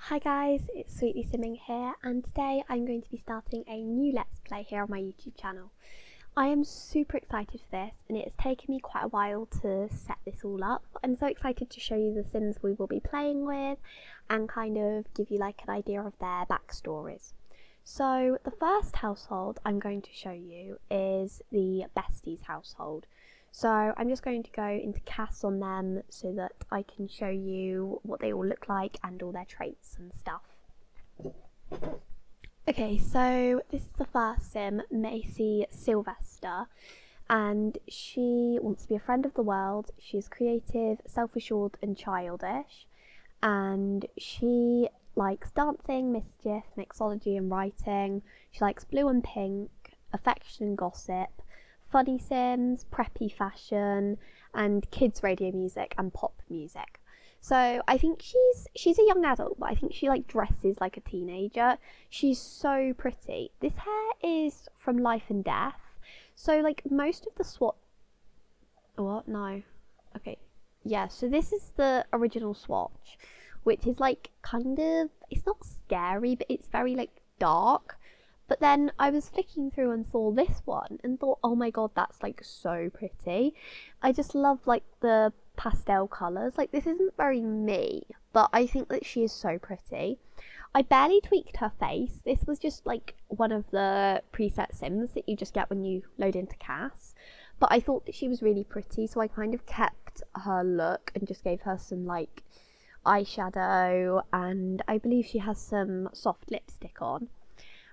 Hi guys, it's Sweetly Simming here, and today I'm going to be starting a new Let's Play here on my YouTube channel. I am super excited for this, and it has taken me quite a while to set this all up. I'm so excited to show you the Sims we will be playing with, and kind of give you like an idea of their backstories. So the first household I'm going to show you is the Besties household. So I'm just going to go into CAS on them so that I can show you what they all look like and all their traits and stuff. Okay, so this is the first sim, Macy Sylvester, and she wants to be a friend of the world. She's creative, self-assured and childish, and she likes dancing, mischief, mixology and writing. She likes blue and pink, affection and gossip, funny sims, preppy fashion, and kids radio music and pop music. So I think she's a young adult, but I think she like dresses like a teenager. She's so pretty. This hair is from Life and Death. So like most of the what? No. Okay. Yeah, so this is the original swatch, which is like kind of, it's not scary, but it's very like dark. But then I was flicking through and saw this one and thought, oh my god, that's like so pretty. I just love like the pastel colours. Like this isn't very me, but I think that she is so pretty. I barely tweaked her face. This was just like one of the preset sims that you just get when you load into CAS. But I thought that she was really pretty, so I kind of kept her look and just gave her some like eyeshadow, and I believe she has some soft lipstick on.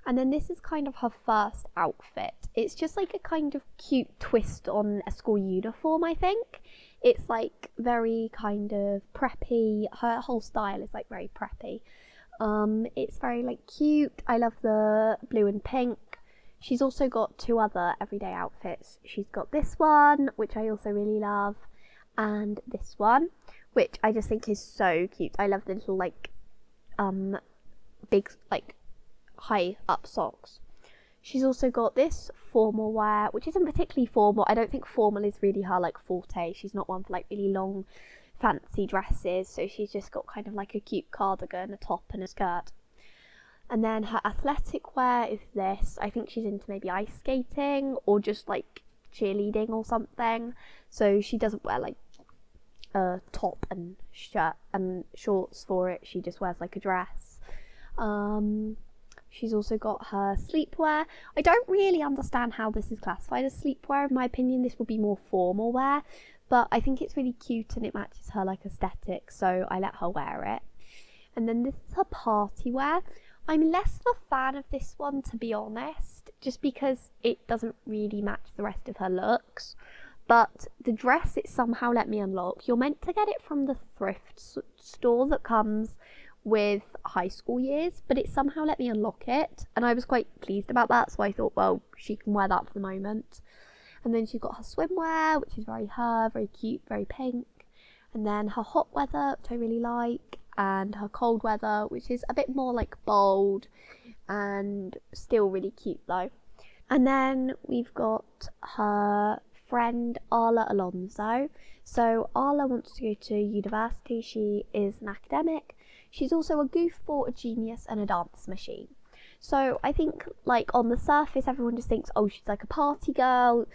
And then this is kind of her first outfit. It's just like a kind of cute twist on a school uniform, I think. It's like very kind of preppy. Her whole style is like very preppy. It's very like cute. I love the blue and pink. She's also got two other everyday outfits. She's got this one, which I also really love, and this one, which I just think is so cute. I love the little like big like high up socks. She's also got this formal wear, which isn't particularly formal. I don't think formal is really her like forte. She's not one for like really long fancy dresses, so she's just got kind of like a cute cardigan, a top and a skirt. And then her athletic wear is this. I think she's into maybe ice skating or just like cheerleading or something, so she doesn't wear like a top and shirt and shorts for it. She just wears like a dress. She's also got her sleepwear. I don't really understand how this is classified as sleepwear. In my opinion, this would be more formal wear, but I think it's really cute and it matches her like aesthetic, so I let her wear it. And then this is her party wear. I'm less of a fan of this one, to be honest, just because it doesn't really match the rest of her looks. But the dress, it somehow let me unlock. You're meant to get it from the thrift store that comes with high school years, but it somehow let me unlock it, and I was quite pleased about that, so I thought, well, she can wear that for the moment. And then she's got her swimwear, which is very her, very cute, very pink. And then her hot weather, which I really like, and her cold weather, which is a bit more like bold and still really cute though. And then we've got her friend Arla Alonso. So Arla wants to go to university. She is an academic. She's also a goofball, a genius and a dance machine. So I think like on the surface everyone just thinks, oh, she's like a party girl,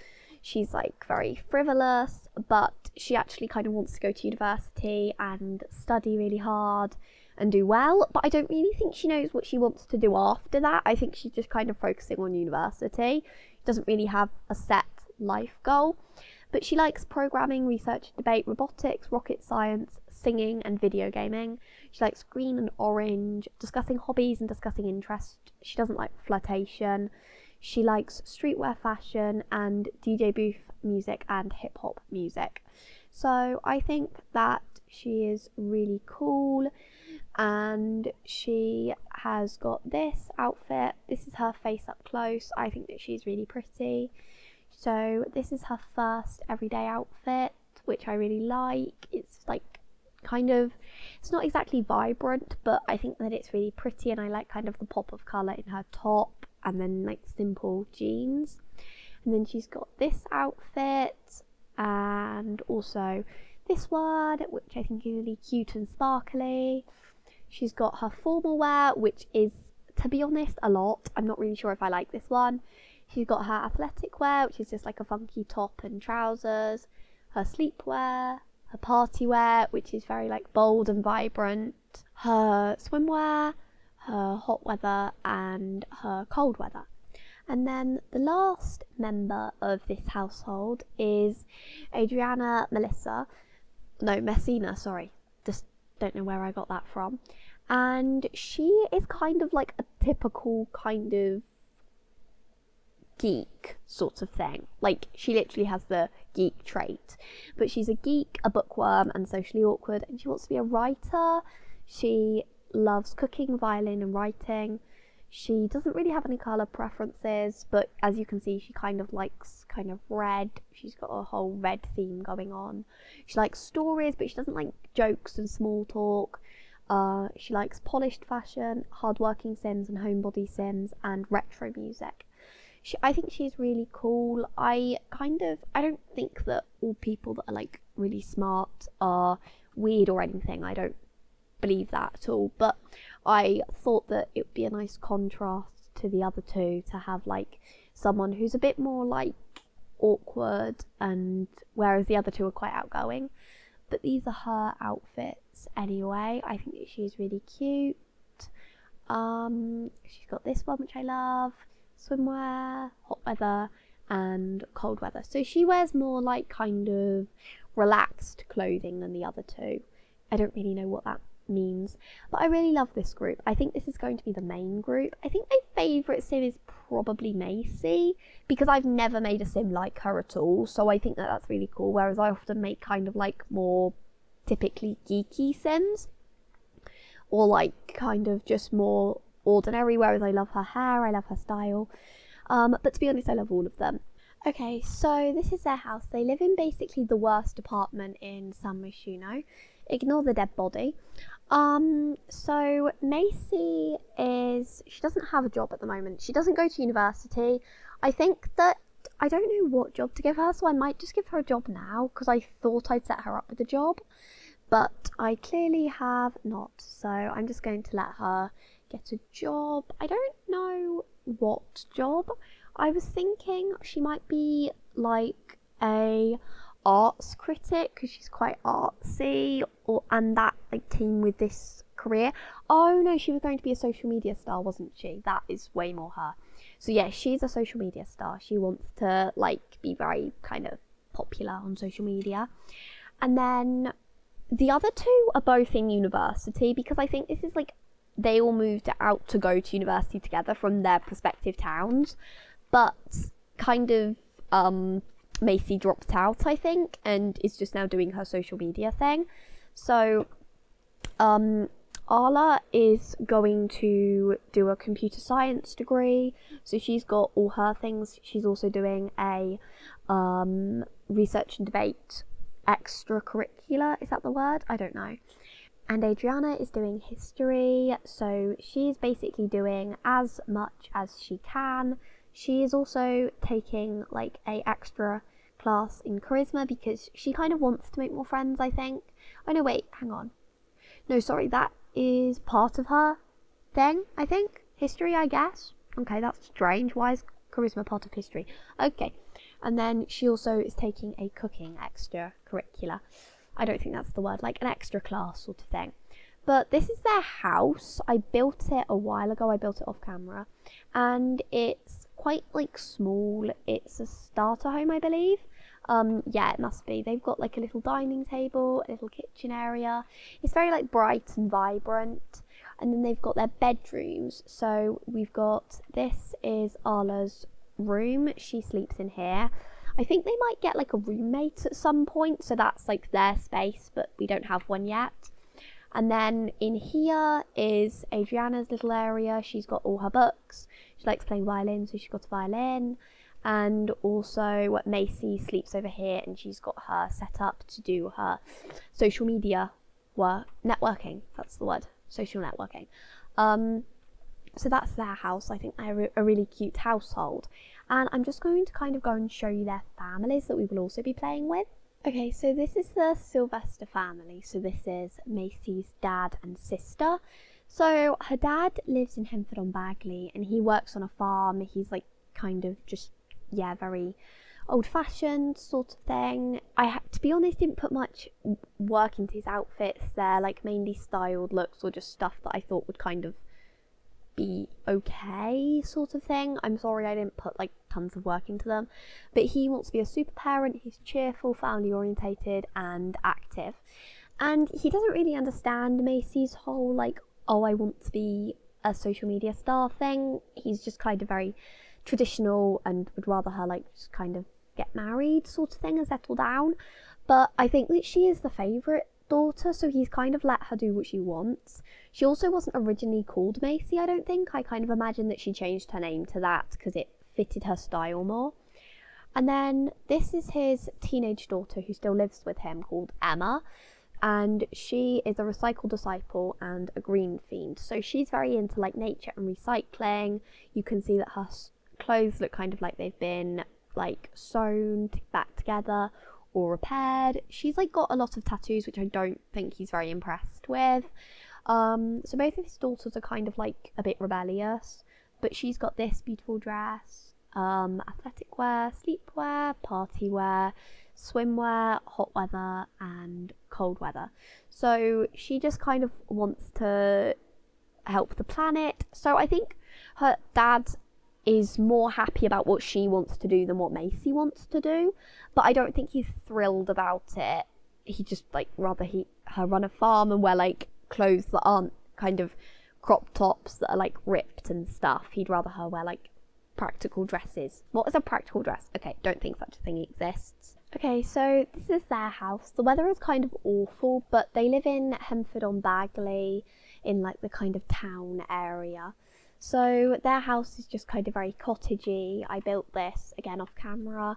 she's like very frivolous, but she actually kind of wants to go to university and study really hard and do well. But I don't really think she knows what she wants to do after that. I think she's just kind of focusing on university. She doesn't really have a set life goal. But she likes programming, research, debate, robotics, rocket science, singing and video gaming. She likes green and orange, discussing hobbies and discussing interests. She doesn't like flirtation. She likes streetwear fashion and DJ booth music and hip hop music. So I think that she is really cool, and she has got this outfit. This is her face up close. I think that she's really pretty. So this is her first everyday outfit, which I really like. It's like kind of, it's not exactly vibrant, but I think that it's really pretty, and I like kind of the pop of colour in her top and then like simple jeans. And then she's got this outfit and also this one, which I think is really cute and sparkly. She's got her formal wear, which is, to be honest, a lot. I'm not really sure if I like this one. She's got her athletic wear, which is just like a funky top and trousers. Her sleepwear, her party wear, which is very like bold and vibrant. Her swimwear, her hot weather, and her cold weather. And then the last member of this household is Messina, sorry. Just don't know where I got that from. And she is kind of like a typical kind of geek sort of thing. Like, she literally has the geek trait. But she's a geek, a bookworm, and socially awkward, and she wants to be a writer. She loves cooking, violin, and writing. She doesn't really have any colour preferences, but as you can see, she kind of likes kind of red. She's got a whole red theme going on. She likes stories, but she doesn't like jokes and small talk. She likes polished fashion, hardworking Sims and homebody Sims, and retro music. I think she's really cool. I don't think that all people that are like really smart are weird or anything. I don't believe that at all, but I thought that it would be a nice contrast to the other two to have like someone who's a bit more like awkward, and whereas the other two are quite outgoing. But these are her outfits anyway. I think that she's really cute. She's got this one, which I love: swimwear, hot weather, and cold weather. So she wears more like kind of relaxed clothing than the other two. I don't really know what that means, but I really love this group. I think this is going to be the main group. I think my favourite sim is probably Macy, because I've never made a sim like her at all, so I think that that's really cool, whereas I often make kind of like more typically geeky sims, or like kind of just more ordinary, whereas I love her hair, I love her style, but to be honest, I love all of them. Okay, so this is their house. They live in basically the worst apartment in San Myshuno. Ignore the dead body. So Macy she doesn't have a job at the moment. She doesn't go to university. I think that I don't know what job to give her, so I might just give her a job now, because I thought I'd set her up with a job, but I clearly have not. So I'm just going to let her get a job. I don't know what job. I was thinking she might be like a arts critic, because she's quite artsy, and that like came with this career. Oh no, she was going to be a social media star, wasn't she? That is way more her. So yeah, she's a social media star. She wants to like be very kind of popular on social media. And then the other two are both in university, because I think this is like they all moved out to go to university together from their prospective towns, but kind of Macy dropped out, I think, and is just now doing her social media thing. So Arla is going to do a computer science degree, so she's got all her things. She's also doing a research and debate extracurricular, is that the word? I don't know. And Adriana is doing history, so she's basically doing as much as she can. She is also taking like a extra class in charisma, because she kind of wants to make more friends, I think. Oh no, wait, hang on. No, sorry, that is part of her thing, I think. History, I guess. Okay, that's strange. Why is charisma part of history? Okay. And then she also is taking a cooking extracurricular. I don't think that's the word, like an extra class sort of thing. But this is their house. I built it a while ago. I built it off camera. And it's quite like small. It's a starter home, I believe. Yeah, it must be. They've got like a little dining table, a little kitchen area. It's very like bright and vibrant. And then they've got their bedrooms. So we've got, this is Arla's room. She sleeps in here. I think they might get like a roommate at some point, so that's like their space, but we don't have one yet. And then in here is Adriana's little area. She's got all her books. She likes playing violin, so she's got a violin. And also Macy sleeps over here, and she's got her set up to do her social media work, networking, that's the word, social networking. So that's their house. I think they're a really cute household. And I'm just going to kind of go and show you their families that we will also be playing with. Okay, so this is the Sylvester family. So this is Macy's dad and sister. So her dad lives in Hemford on Bagley and he works on a farm. He's like kind of just, yeah, very old fashioned sort of thing. To be honest, didn't put much work into his outfits. They're like mainly styled looks or just stuff that I thought would kind of be okay sort of thing. I'm sorry I didn't put like tons of work into them, but he wants to be a super parent. He's cheerful, family orientated and active, and he doesn't really understand Macy's whole like, oh, I want to be a social media star thing. He's just kind of very traditional and would rather her like just kind of get married sort of thing and settle down. But I think that she is the favourite daughter, so he's kind of let her do what she wants. She also wasn't originally called Macy, I don't think. I kind of imagine that she changed her name to that because it fitted her style more. And then this is his teenage daughter who still lives with him, called Emma, and she is a recycle disciple and a green fiend. So she's very into like nature and recycling. You can see that her clothes look kind of like they've been like sewn back together or repaired. She's like got a lot of tattoos, which I don't think he's very impressed with. So both of his daughters are kind of like a bit rebellious, but she's got this beautiful dress, athletic wear, sleepwear, party wear, swimwear, hot weather and cold weather. So she just kind of wants to help the planet. So I think her dad is more happy about what she wants to do than what Macy wants to do, but I don't think he's thrilled about it. He just like rather her run a farm and wear like clothes that aren't kind of crop tops that are like ripped and stuff. He'd rather her wear like practical dresses. What is a practical dress? Okay, don't think such a thing exists. Okay, so this is their house. The weather is kind of awful, but they live in Hemford on Bagley in like the kind of town area. So their house is just kind of very cottagey. I built this again off camera.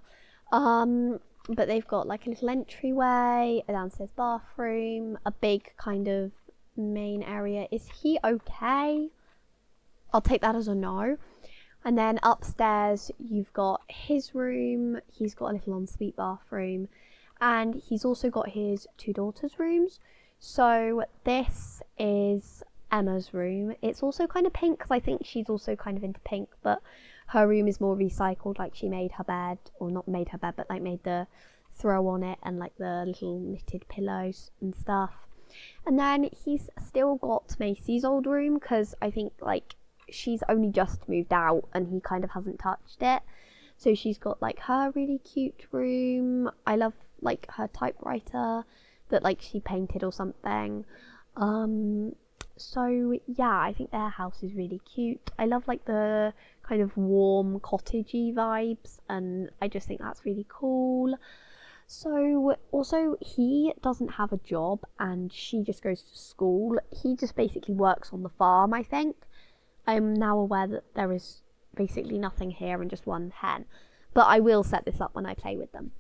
But they've got like a little entryway, a downstairs bathroom, a big kind of main area. Is he okay? I'll take that as a no. And then upstairs you've got his room. He's got a little ensuite bathroom, and he's also got his two daughters' rooms. So this is Emma's room. It's also kind of pink because I think she's also kind of into pink, but her room is more recycled. Like she made her bed, or not made her bed, but like made the throw on it and like the little knitted pillows and stuff. And then he's still got Macy's old room because I think like she's only just moved out and he kind of hasn't touched it. So she's got like her really cute room. I love like her typewriter that like she painted or something. So yeah, I think their house is really cute. I love like the kind of warm cottagey vibes, and I just think that's really cool. So also he doesn't have a job and she just goes to school. He just basically works on the farm, I think. I'm now aware that there is basically nothing here and just one hen, but I will set this up when I play with them.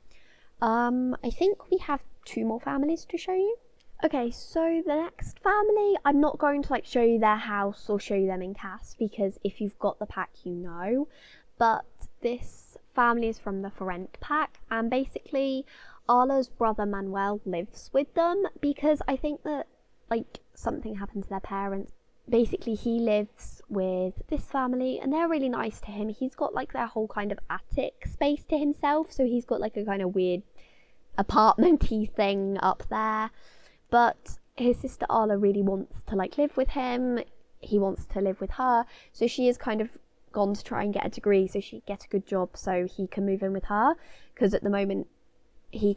I think we have two more families to show you. Okay, so the next family, I'm not going to like show you their house or show you them in cast because if you've got the pack you know, but this family is from the Ferrent pack, and basically Arla's brother Manuel lives with them because I think that like something happened to their parents. Basically he lives with this family and they're really nice to him. He's got like their whole kind of attic space to himself, so he's got like a kind of weird apartment-y thing up there. But his sister Arla really wants to like live with him. He wants to live with her, so she has kind of gone to try and get a degree so she get a good job so he can move in with her, because at the moment she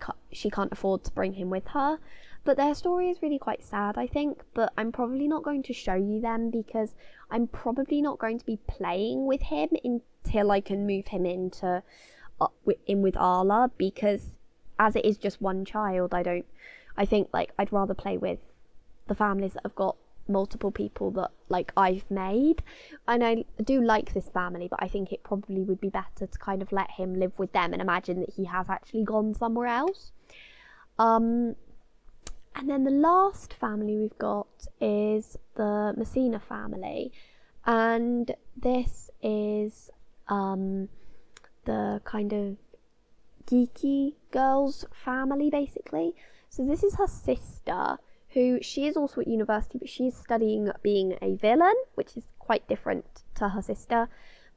can't afford to bring him with her. But their story is really quite sad, I think, but I'm probably not going to show you them because I'm probably not going to be playing with him until I can move him in with Arla, because as it is just one child, I think like I'd rather play with the families that have got multiple people that like I've made. And I do like this family, but I think it probably would be better to kind of let him live with them and imagine that he has actually gone somewhere else. And then the last family we've got is the Messina family, and this is the kind of geeky girl's family, basically. So this is her sister, who she is also at university, but she's studying being a villain, which is quite different to her sister.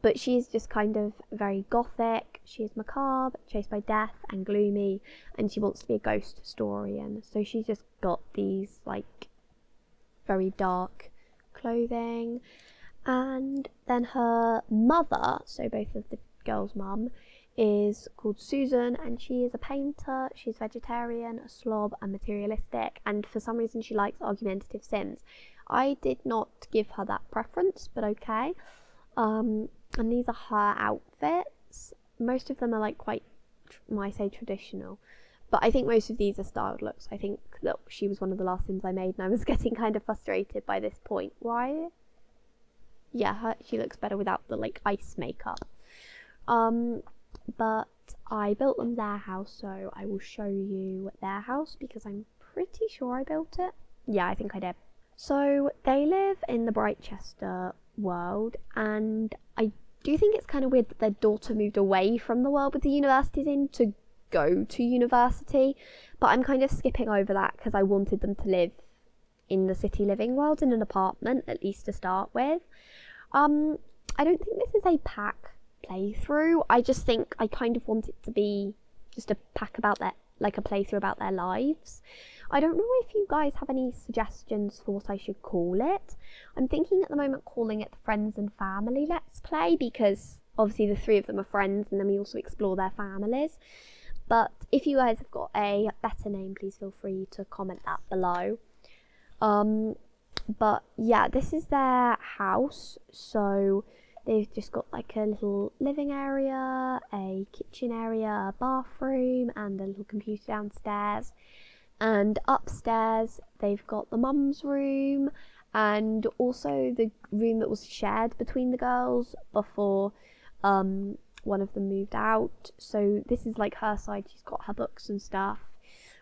But she's just kind of very gothic. She is macabre, chased by death, and gloomy, and she wants to be a ghost historian. So she's just got these like very dark clothing. And then her mother, so both of the girls' mum, is called Susan, and she is a painter. She's vegetarian, a slob, and materialistic, and for some reason she likes argumentative Sims. I did not give her that preference, but okay. And these are her outfits. Most of them are like quite, I say traditional, but I think most of these are styled looks. I think that she was one of the last Sims I made, and I was getting kind of frustrated by this point. Why? Yeah, she looks better without the like ice makeup. But I built them their house, so I will show you their house because I'm pretty sure I built it. Yeah, I think I did. So they live in the Brightchester world, and I do think it's kind of weird that their daughter moved away from the world with the universities in to go to university, but I'm kind of skipping over that because I wanted them to live in the city living world in an apartment, at least to start with. I don't think this is a pack playthrough. I just think I kind of want it to be just a pack about their, like a playthrough about their lives. I don't know if you guys have any suggestions for what I should call it. I'm thinking at the moment calling it the Friends and Family Let's Play, because obviously the three of them are friends and then we also explore their families. But if you guys have got a better name, please feel free to comment that below. But yeah, this is their house. So they've just got like a little living area, a kitchen area, a bathroom, and a little computer downstairs. And upstairs, they've got the mum's room and also the room that was shared between the girls before one of them moved out. So this is like her side. She's got her books and stuff.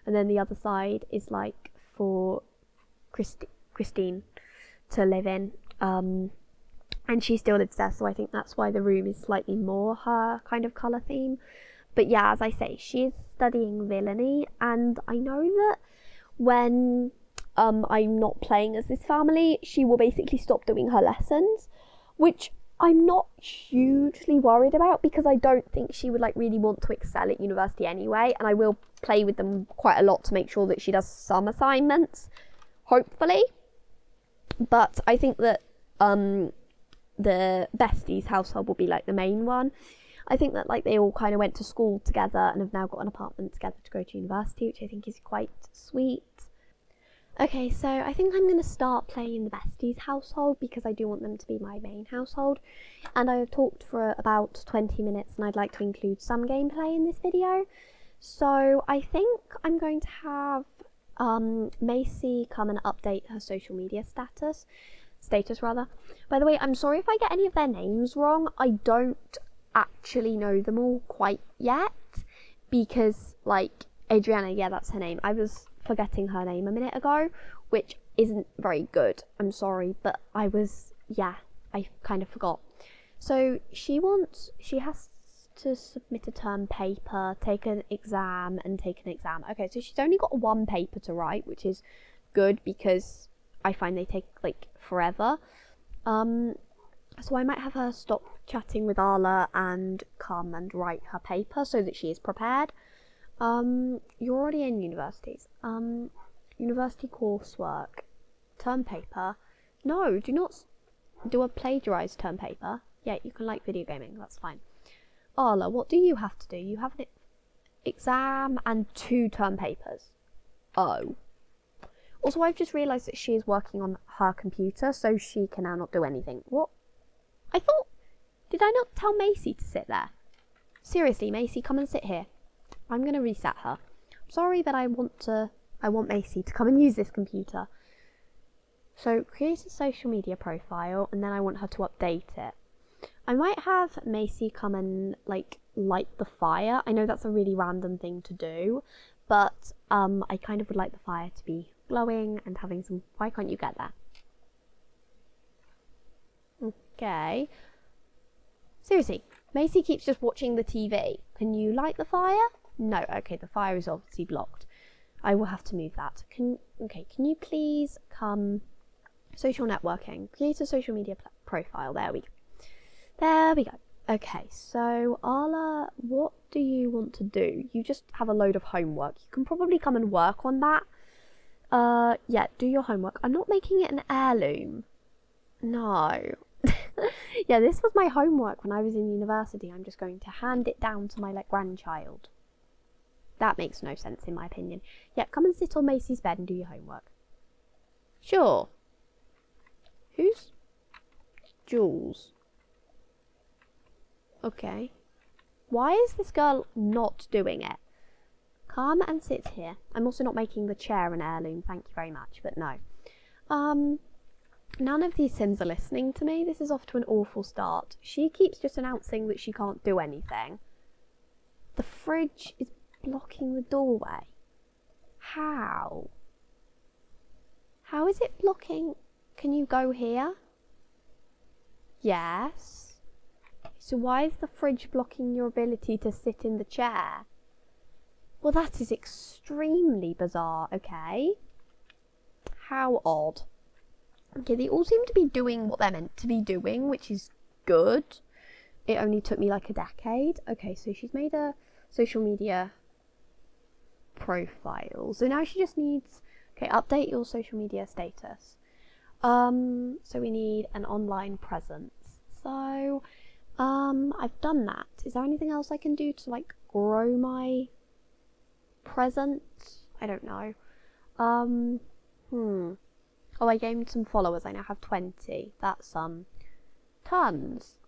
And then the other side is like for Christine to live in, and she still lives there, so I think that's why the room is slightly more her kind of colour theme. But yeah, as I say, she is studying villainy, and I know that when I'm not playing as this family, she will basically stop doing her lessons, which I'm not hugely worried about because I don't think she would like really want to excel at university anyway, and I will play with them quite a lot to make sure that she does some assignments, hopefully. But I think that the besties household will be like the main one. I think that like they all kind of went to school together and have now got an apartment together to go to university, which I think is quite sweet. Okay, so I think I'm going to start playing the besties household because I do want them to be my main household, and I have talked for about 20 minutes and I'd like to include some gameplay in this video. So I think I'm going to have Macy come and update her social media status. By the way, I'm sorry if I get any of their names wrong. I don't actually know them all quite yet because like Adriana, yeah, that's her name. I was forgetting her name a minute ago, which isn't very good. I'm sorry, but I kind of forgot. So she has to submit a term paper, take an exam, and take an exam. Okay, so she's only got one paper to write, which is good because I find they take like forever. So I might have her stop chatting with Arla and come and write her paper so that she is prepared. You're already in universities. University coursework, term paper. No, do not do a plagiarised term paper. Yeah, you can like video gaming, that's fine. Arla, what do you have to do? You have an exam and 2 term papers. Oh. Also, I've just realised that she is working on her computer, so she can now not do anything. What? Did I not tell Macy to sit there? Seriously, Macy, come and sit here. I'm going to reset her. I'm sorry, but I want Macy to come and use this computer. So, create a social media profile, and then I want her to update it. I might have Macy come and like light the fire. I know that's a really random thing to do, but I kind of would like the fire to be glowing and having some... Why can't you get that? Okay. Seriously, Macy keeps just watching the TV. Can you light the fire? No, okay, the fire is obviously blocked. I will have to move that. Can you please come... Social networking. Create a social media profile. There we go. Okay, so Arla, what do you want to do? You just have a load of homework. You can probably come and work on that. Yeah, do your homework. I'm not making it an heirloom. No. Yeah, this was my homework when I was in university. I'm just going to hand it down to my grandchild. That makes no sense in my opinion. Yeah, come and sit on Macy's bed and do your homework. Sure. Who's Jules? Okay. Why is this girl not doing it? Come and sit here. I'm also not making the chair an heirloom, thank you very much, but no. None of these Sims are listening to me. This is off to an awful start. She keeps just announcing that she can't do anything. The fridge is blocking the doorway. How? How is it blocking? Can you go here? Yes. So why is the fridge blocking your ability to sit in the chair? Well, that is extremely bizarre, okay? How odd. Okay, they all seem to be doing what they're meant to be doing, which is good. It only took me like a decade. Okay, so she's made a social media profile. So now she just needs... Okay, update your social media status. So we need an online presence. So, I've done that. Is there anything else I can do to, grow my presence? I don't know. Oh, I gained some followers. I now have 20. That's, tons.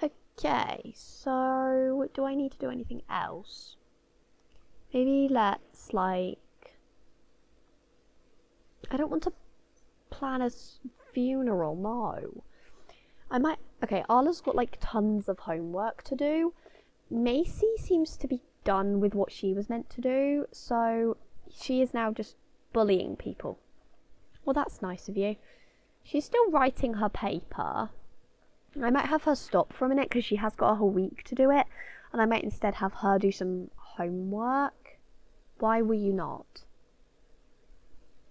Okay, so do I need to do anything else? Maybe let's, I don't want to plan a funeral, no. I might... Okay, Arla's got, tons of homework to do. Macy seems to be done with what she was meant to do, so she is now just bullying people. Well, that's nice of you. She's still writing her paper. I might have her stop for a minute because she has got a whole week to do it, and I might instead have her do some homework. Why will you not?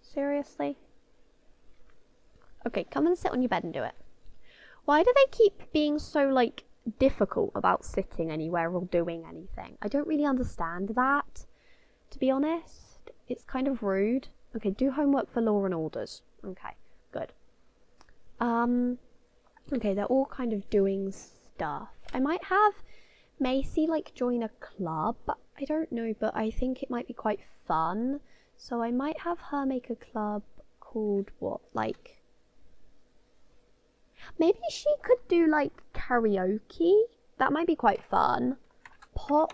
Seriously? Okay, come and sit on your bed and do it. Why do they keep being so, difficult about sitting anywhere or doing anything? I don't really understand that, to be honest. It's kind of rude. Okay, do homework for Law and Orders. Okay, good. Okay, they're all kind of doing stuff. I might have Macy, join a club. I don't know, but I think it might be quite fun. So I might have her make a club called what? Maybe she could do, karaoke. That might be quite fun. Pop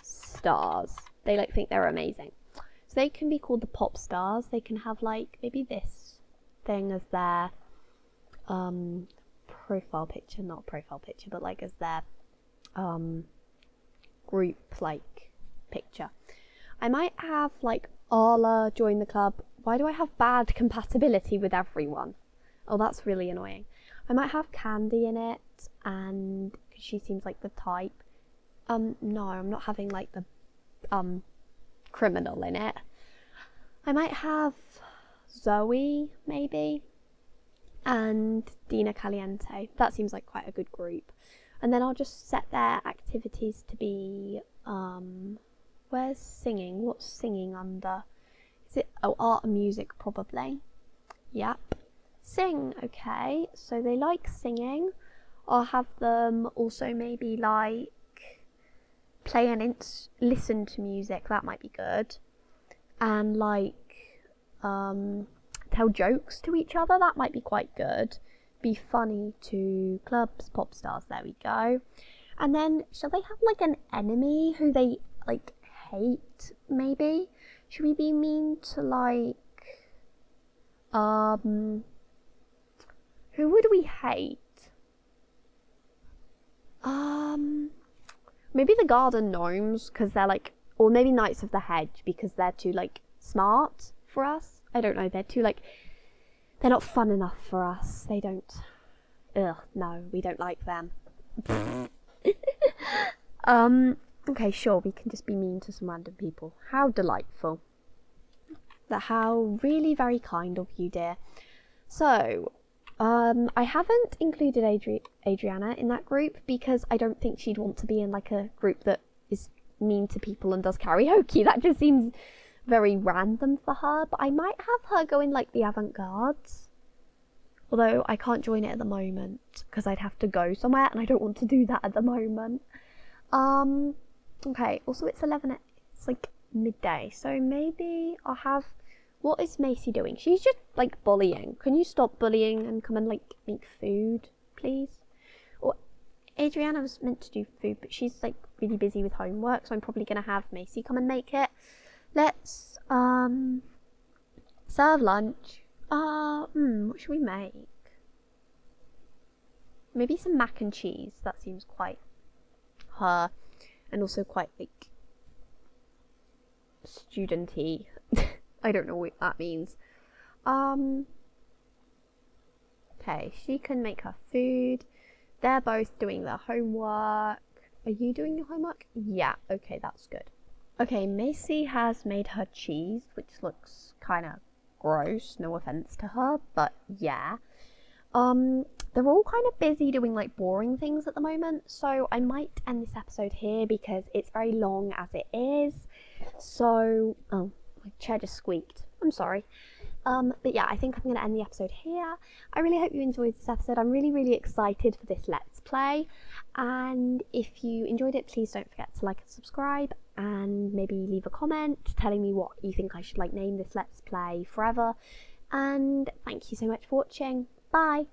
stars. They, think they're amazing. So they can be called the pop stars. They can have, maybe this thing as their, profile picture. Not profile picture, but, as their, group, picture. I might have, Arla join the club. Why do I have bad compatibility with everyone? Oh, that's really annoying. I might have Candy in it, and cause she seems like the type. No, I'm not having the criminal in it. I might have Zoe, maybe, and Dina Caliente. That seems like quite a good group. And then I'll just set their activities to be, where's singing? What's singing under? Is it, art and music probably. Yep. Sing, okay, so they like singing. I'll have them also maybe play and listen to music, that might be good. And tell jokes to each other, that might be quite good. Be funny to clubs, pop stars, there we go. And then, shall they have an enemy who they hate, maybe? Should we be mean to who would we hate? Maybe the garden gnomes, because they're or maybe Knights of the Hedge, because they're too smart for us. I don't know, they're too they're not fun enough for us. They don't, no, we don't like them. Okay, sure, we can just be mean to some random people. How delightful. How really very kind of you, dear. So, I haven't included Adriana in that group because I don't think she'd want to be in like a group that is mean to people and does karaoke. That just seems very random for her, but I might have her go in like the avant-gardes. Although I can't join it at the moment because I'd have to go somewhere and I don't want to do that at the moment. Okay, also it's like midday, so maybe I'll have, what is Macy doing? She's just like bullying. Can you stop bullying and come and like make food, please? Or Adriana was meant to do food, but she's like really busy with homework, so I'm probably gonna have Macy come and make it. Let's serve lunch. What should we make? Maybe some mac and cheese. That seems quite her, and also quite like studenty. I don't know what that means. Okay, she can make her food. They're both doing their homework. Are you doing your homework? Yeah, okay, that's good. Okay, Macy has made her cheese, which looks kind of gross, no offense to her, but yeah. They're all kind of busy doing like boring things at the moment, so I might end this episode here because it's very long as it is. So, oh, my chair just squeaked. I'm sorry. But yeah, I think I'm going to end the episode here. I really hope you enjoyed this episode. I'm really, really excited for this Let's Play. And if you enjoyed it, please don't forget to like and subscribe and maybe leave a comment telling me what you think I should like name this Let's Play forever. And thank you so much for watching. Bye!